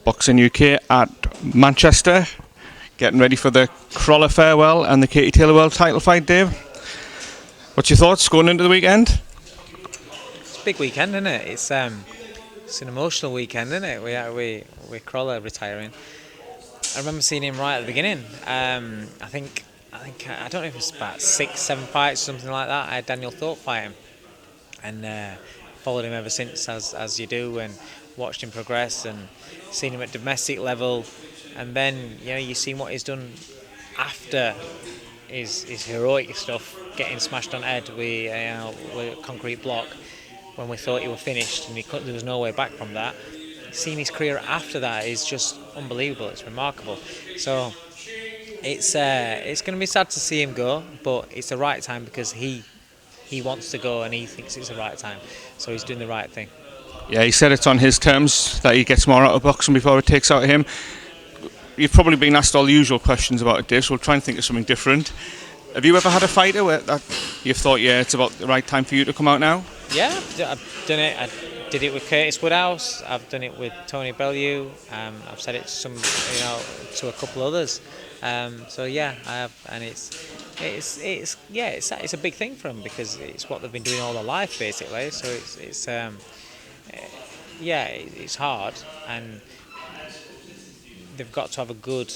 Boxing UK at Manchester, getting ready for the Crolla farewell and the Katie Taylor World title fight, Dave. What's your thoughts going into the weekend? It's a big weekend, isn't it? It's an emotional weekend, isn't it? We Crolla retiring. I remember seeing him right at the beginning. I don't know if it's about 6-7 fights, something like that. I had Daniel Thorpe fight him, and followed him ever since, as you do, and watched him progress and seen him at domestic level, and then you've seen what he's done after his heroic stuff, getting smashed on head with a concrete block when we thought he was finished, and there was no way back from that. Seeing his career after that is just unbelievable. It's remarkable. So it's going to be sad to see him go, but it's the right time because he wants to go and he thinks it's the right time. So he's doing the right thing. Yeah, he said it's on his terms that he gets more out of boxing before it takes out of him. You've probably been asked all the usual questions about it, Dave, so we'll try and think of something different. Have you ever had a fighter where you've thought, yeah, it's about the right time for you to come out now? Yeah, I've done it. I did it with Curtis Woodhouse. I've done it with Tony Bellew. I've said it to to a couple others. So yeah, I have, and it's a big thing for them because it's what they've been doing all their life basically. So it's hard, and they've got to have a good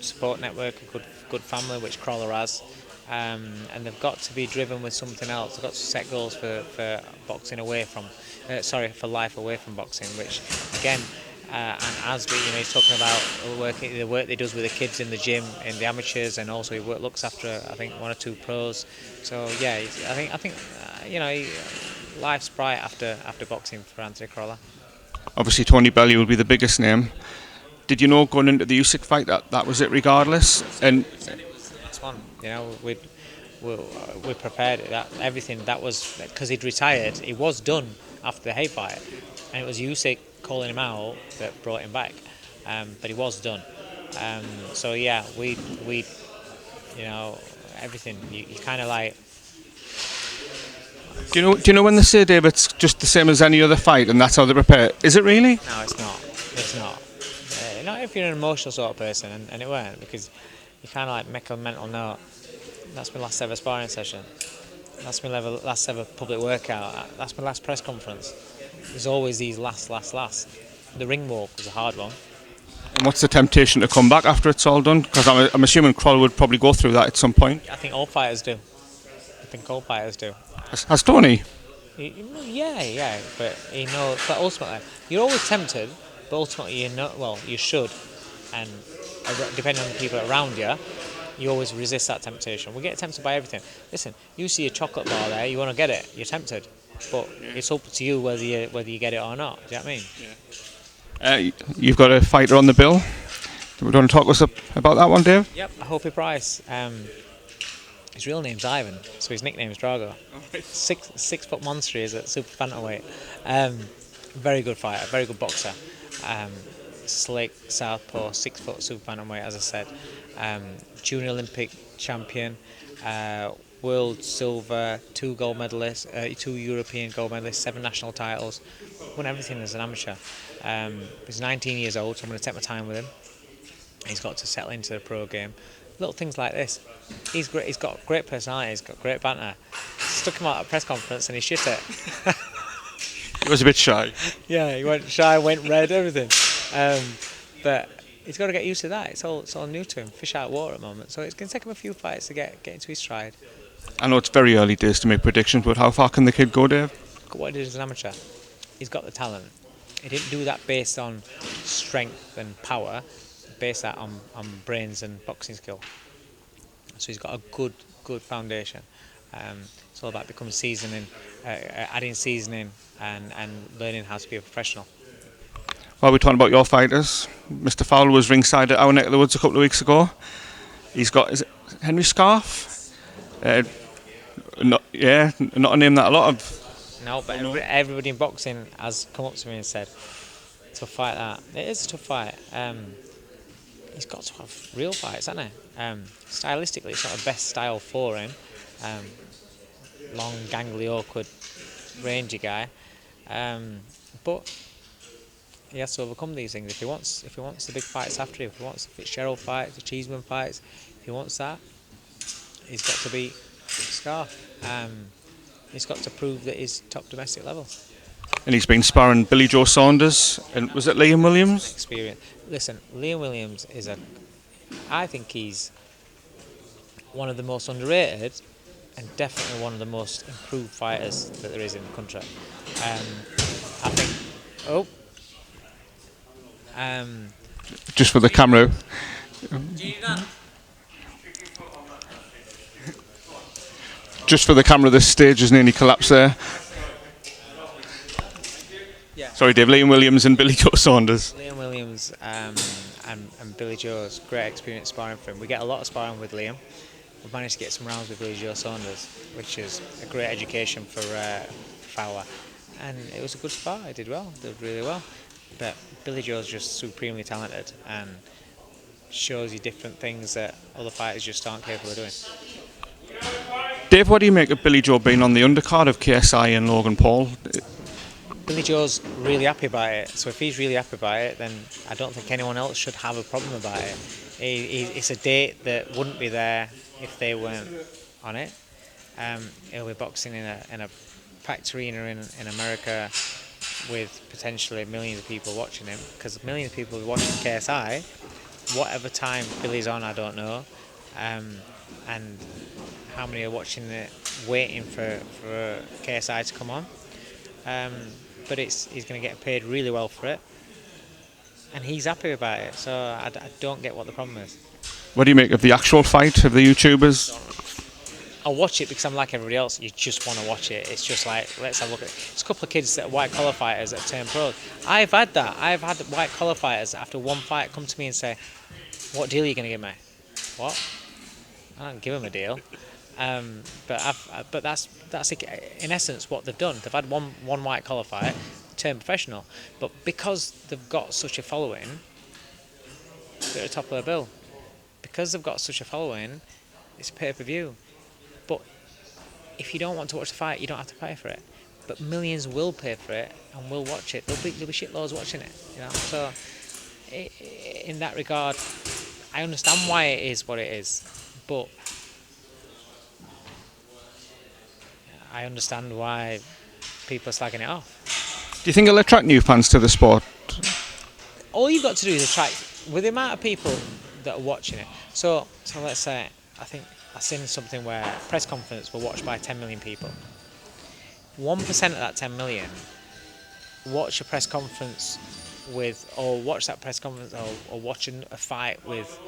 support network, a good family, which Crolla has, and they've got to be driven with something else. They've got to set goals for boxing away from, for life away from boxing, which again. And as he's talking about the work he does with the kids in the gym, in the amateurs, and also he looks after I think 1 or 2 pros. So yeah, I think life's bright after boxing for Anthony Crolla. Obviously, Tony Bellew will be the biggest name. Did you know going into the Usyk fight that was it regardless? And that's one. We prepared that everything that was because he'd retired. He was done after the Hay fight, and it was Usyk calling him out that brought him back, but he was done. So yeah, we everything. You kind of like. Do you know when they say, Dave, it's just the same as any other fight, and that's how they prepare? Is it really? No, it's not. It's not. Not if you're an emotional sort of person, and it weren't, because you kind of like make a mental note. That's my last ever sparring session. That's my last ever public workout. That's my last press conference. There's always these last. The ring walk was a hard one. And what's the temptation to come back after it's all done? Because I'm assuming Crolla would probably go through that at some point. I think all fighters do. Has Tony? Yeah, but But ultimately, you're always tempted. But ultimately, you should, and depending on the people around you, you always resist that temptation. We get tempted by everything. Listen, you see a chocolate bar there, you want to get it, you're tempted, but it's up to you whether you get it or not. Do you know what I mean? Yeah. You've got a fighter on the bill. Do you want to talk to us about that one, Dave? Yep, Hopey Price. His real name's Ivan, so his nickname is Drago. 6 foot monster he is at super bantamweight. Very good fighter, very good boxer. Slick, southpaw, 6 foot super bantamweight, as I said. Junior Olympic champion, world silver, 2 gold medalists, 2 European gold medalists, 7 national titles. Won everything as an amateur. He's 19 years old, so I'm going to take my time with him. He's got to settle into the pro game. Little things like this. He's great. He's got great personality. He's got great banter. Stuck him out at a press conference and he shit it. He was a bit shy. Yeah, he went shy, went red, everything. But he's got to get used to that. It's all new to him. Fish out of water at the moment. So it's going to take him a few fights to get into his stride. I know it's very early days to make predictions, but how far can the kid go, Dave? Look at what he did as an amateur. He's got the talent. He didn't do that based on strength and power. Based that on brains and boxing skill. So he's got a good foundation. It's all about becoming seasoning, adding seasoning, and learning how to be a professional. While we're talking about your fighters, Mr. Fowler was ringside at our neck of the woods a couple of weeks ago. He's got, is it Henry Scarf? Not a name that a lot of. No, but everybody in boxing has come up to me and said, "Tough fight that." It is a tough fight. He's got to have real fights, hasn't he? Stylistically, it's not the best style for him. Long, gangly, awkward, rangy guy. But he has to overcome these things. If he wants the big fights after him, if he wants the Fitzgerald fights, the Cheeseman fights, if he wants that, he's got to beat Scarf. He's got to prove that he's top domestic level. And he's been sparring Billy Joe Saunders, and was it Liam Williams? Experience. Listen, Liam Williams I think he's one of the most underrated and definitely one of the most improved fighters that there is in the country. I think. Just for the camera. Just for the camera, this stage has nearly collapsed there. Yeah. Sorry, Dave. Liam Williams and Billy Joe Saunders. Liam Williams and Billy Joe's great experience sparring for him. We get a lot of sparring with Liam. We've managed to get some rounds with Billy Joe Saunders, which is a great education for Fowler. And it was a good spar. He did well. Did really well. But Billy Joe's just supremely talented and shows you different things that other fighters just aren't capable of doing. Dave, what do you make of Billy Joe being on the undercard of KSI and Logan Paul? Billy Joe's really happy about it. So if he's really happy about it, then I don't think anyone else should have a problem about it. It's a date that wouldn't be there if they weren't on it. He'll be boxing in a packed arena in America with potentially millions of people watching him, because millions of people will be watching KSI. Whatever time Billy's on, I don't know, and how many are watching it, waiting for KSI to come on. But he's going to get paid really well for it, and he's happy about it. So I don't get what the problem is. What do you make of the actual fight of the YouTubers? I'll watch it because I'm like everybody else. You just want to watch it. It's just like, let's have a look at it. It's a couple of kids that are white collar fighters that turn pro. I've had that. I've had white collar fighters after one fight come to me and say, "What deal are you going to give me?" What? I don't give them a deal. But that's in essence what they've done. They've had one white collar fight, turn professional. But because they've got such a following, they're at the top of their bill. Because they've got such a following, it's pay-per-view. But if you don't want to watch the fight, you don't have to pay for it. But millions will pay for it and will watch it. There'll be shitloads watching it. You know. So in that regard, I understand why it is what it is, but I understand why people are slagging it off. Do you think it'll attract new fans to the sport? All you've got to do is attract, with the amount of people that are watching it. So let's say, I think I've seen something where a press conference were watched by 10 million people. 1% of that 10 million watch a press conference or watch that press conference or watching a fight with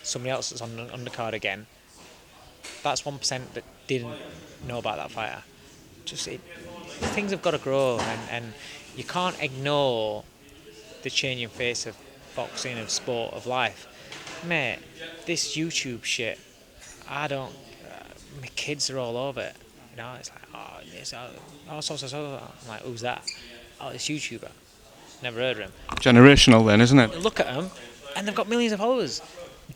somebody else that's on the undercard again. That's 1% that didn't know about that fighter. Things have got to grow, and you can't ignore the changing face of boxing, of sport, of life. Mate, this YouTube shit, my kids are all over it. You know, it's like, so. I'm like, who's that? Oh, this YouTuber. Never heard of him. Generational then, isn't it? Look at them, and they've got millions of followers.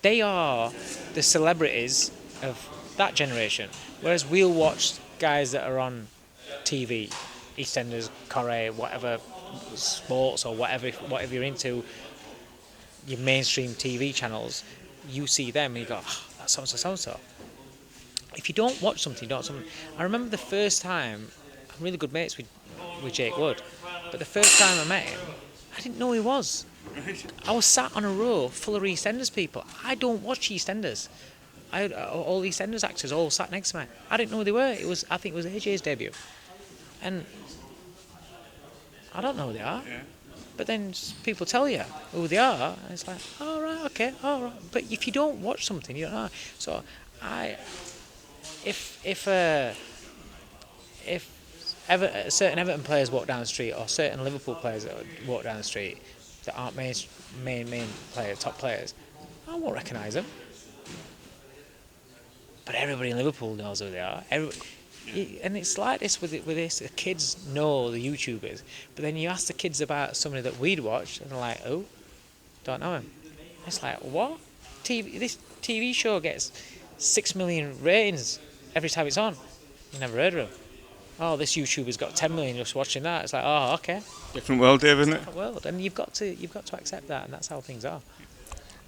They are the celebrities of that generation. Whereas we'll watch guys that are on TV, EastEnders, Corrie, whatever, sports or whatever you're into, your mainstream TV channels, you see them and you go, oh, that's so-and-so, so-and-so. If you don't watch something, you don't something. I remember the first time, I'm really good mates with Jake Wood, but the first time I met him, I didn't know who he was. I was sat on a row full of EastEnders people. I don't watch EastEnders. I had all EastEnders actors all sat next to me. I didn't know who they were. I think it was AJ's debut. And I don't know who they are. Yeah. But then people tell you who they are, and it's like, oh, right, okay, all right. But if you don't watch something, you don't know. So if certain Everton players walk down the street, or certain Liverpool players that walk down the street that aren't main players, top players, I won't recognise them. But everybody in Liverpool knows who they are. And it's like this with this. The kids know the YouTubers, but then you ask the kids about somebody that we'd watch, and they're like, "Oh, don't know him." It's like, what? This TV show gets 6 million ratings every time it's on. You never heard of him. oh, this YouTuber's got 10 million just watching that. It's like, oh, okay, Different world, Dave, isn't it? different world, and you've got to accept that, and that's how things are.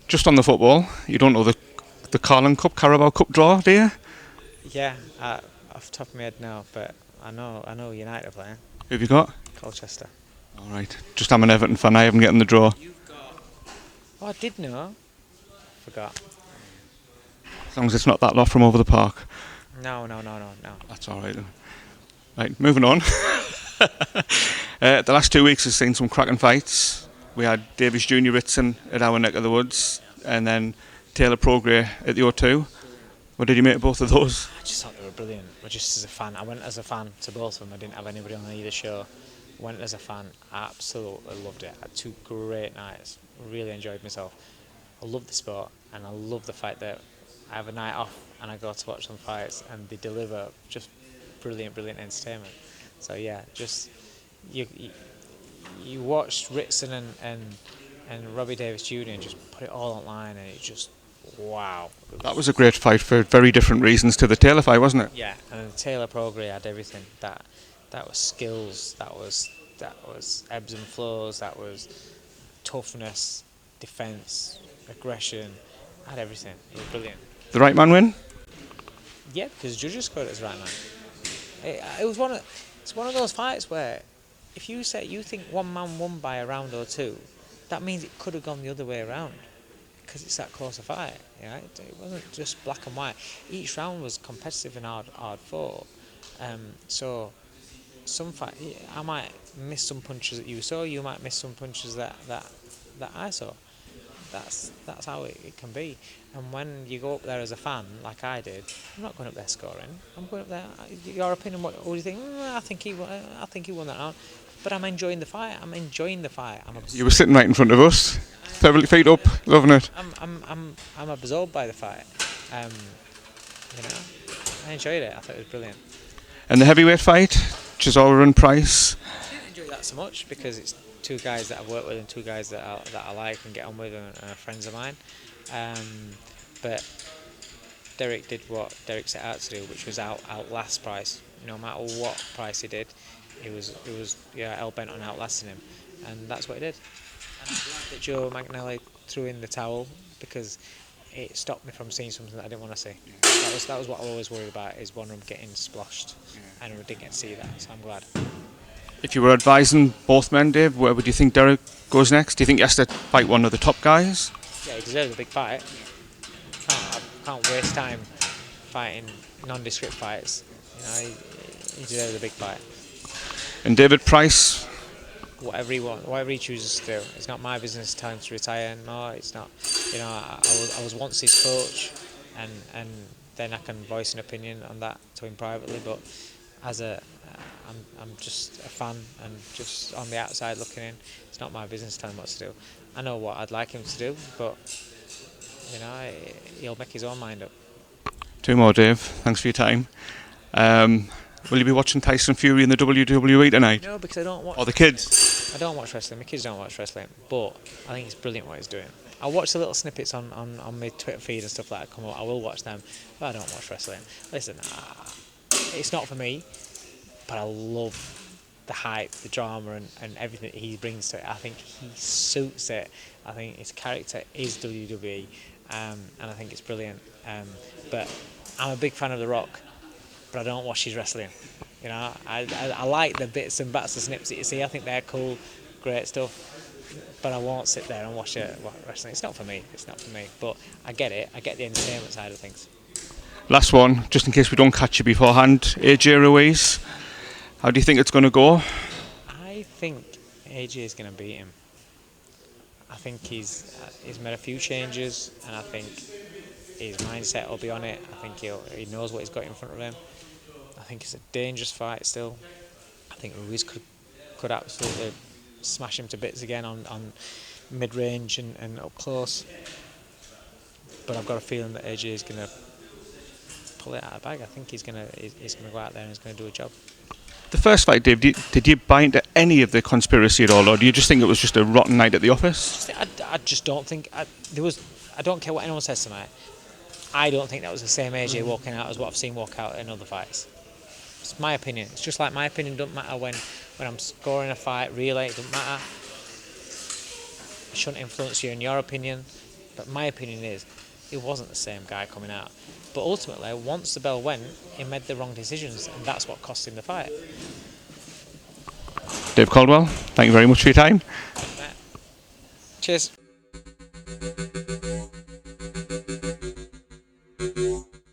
Just on the football, you don't know the Carling Cup, Carabao Cup draw, do you? Yeah, off the top of my head now, but I know United are playing Who have you got? Colchester. All right. Just I'm an Everton fan. I haven't gotten the draw. Oh, I did know. Forgot. As long as it's not that lot from over the park. No. That's all right then. Right, moving on. The last 2 weeks has seen some cracking fights. We had Davies Jr. Ritson at our neck of the woods, and then Taylor Prograis at the O2. What did you make of both of those? I just thought they were brilliant. Just as a fan, I went as a fan to both of them. I didn't have anybody on either show. Went as a fan, absolutely loved it. Had 2 great nights. Really enjoyed myself. I love the sport, and I love the fact that I have a night off and I go to watch some fights, and they deliver just brilliant entertainment. So yeah, just you watched Ritson and Robbie Davies Jr. and just put it all online, and it just wow. That was a great fight for very different reasons to the Taylor fight, wasn't it? Yeah, and the Taylor Prograis had everything. That was skills. That was ebbs and flows. That was toughness, defence, aggression. Had everything. It was brilliant. The right man win? Yeah, because the judges scored it as right man. It's one of those fights where if you say you think one man won by a round or two, that means it could have gone the other way around, because it's that close a fight. Yeah, it wasn't just black and white. Each round was competitive and hard fought. So some fight, I might miss some punches that you saw. You might miss some punches that I saw. That's how it can be. And when you go up there as a fan, like I did, I'm not going up there scoring. I'm going up there. Your opinion? What do you think? I think he won that round. But I'm enjoying the fight. You were sitting right in front of us, feet up, loving it. I'm absorbed by the fight. I enjoyed it. I thought it was brilliant. And the heavyweight fight, Chisora and Price. I didn't enjoy that so much because it's 2 guys that I've worked with and 2 guys that I like and get on with and are friends of mine. But Derek did what Derek set out to do, which was outlast Price. No matter what Price he did, it was hell bent on outlasting him, and that's what he did. And I'm glad that Joe McNally threw in the towel, because it stopped me from seeing something that I didn't want to see. That was what I always worried about, is one of them getting splashed, and we didn't get to see that, so I'm glad. If you were advising both men, Dave, where would you think Derek goes next? Do you think he has to fight one of the top guys? Yeah, he deserves a big fight. I can't waste time fighting nondescript fights. He deserves a big fight. And David Price? Whatever he chooses to do. It's not my business to tell him to retire. No, it's not. I was once his coach, and then I can voice an opinion on that to him privately. But I'm just a fan and just on the outside looking in. It's not my business to tell him what to do. I know what I'd like him to do, but he'll make his own mind up. 2 more, Dave. Thanks for your time. Will you be watching Tyson Fury in the WWE tonight? No, because I don't watch. Or the kids? I don't watch wrestling. My kids don't watch wrestling, but I think it's brilliant what he's doing. I watch the little snippets on my Twitter feed and stuff like that come up. I will watch them, but I don't watch wrestling. Listen, it's not for me, but I love the hype, the drama, and everything that he brings to it. I think he suits it. I think his character is WWE, and I think it's brilliant. But I'm a big fan of The Rock, but I don't watch his wrestling. I like the bits and bats, the snips that you see. I think they're cool, great stuff. But I won't sit there and watch wrestling. It's not for me. But I get it. I get the entertainment side of things. Last one, just in case we don't catch you beforehand. AJ Ruiz, how do you think it's going to go? I think AJ is going to beat him. I think he's made a few changes, and I think his mindset will be on it. I think he knows what he's got in front of him. I think it's a dangerous fight still. I think Ruiz could absolutely smash him to bits again on mid-range and up close. But I've got a feeling that AJ is going to pull it out of the bag. I think he's going to go out there and he's going to do a job. The first fight, Dave, did you buy into any of the conspiracy at all, or do you just think it was just a rotten night at the office? I just don't think there was. I don't care what anyone says tonight. I don't think that was the same AJ walking out as what I've seen walk out in other fights. It's my opinion. It's just like my opinion doesn't matter when I'm scoring a fight, relay, it doesn't matter. It shouldn't influence you in your opinion. But my opinion is, it wasn't the same guy coming out. But ultimately, once the bell went, he made the wrong decisions, and that's what cost him the fight. Dave Coldwell, thank you very much for your time. Cheers.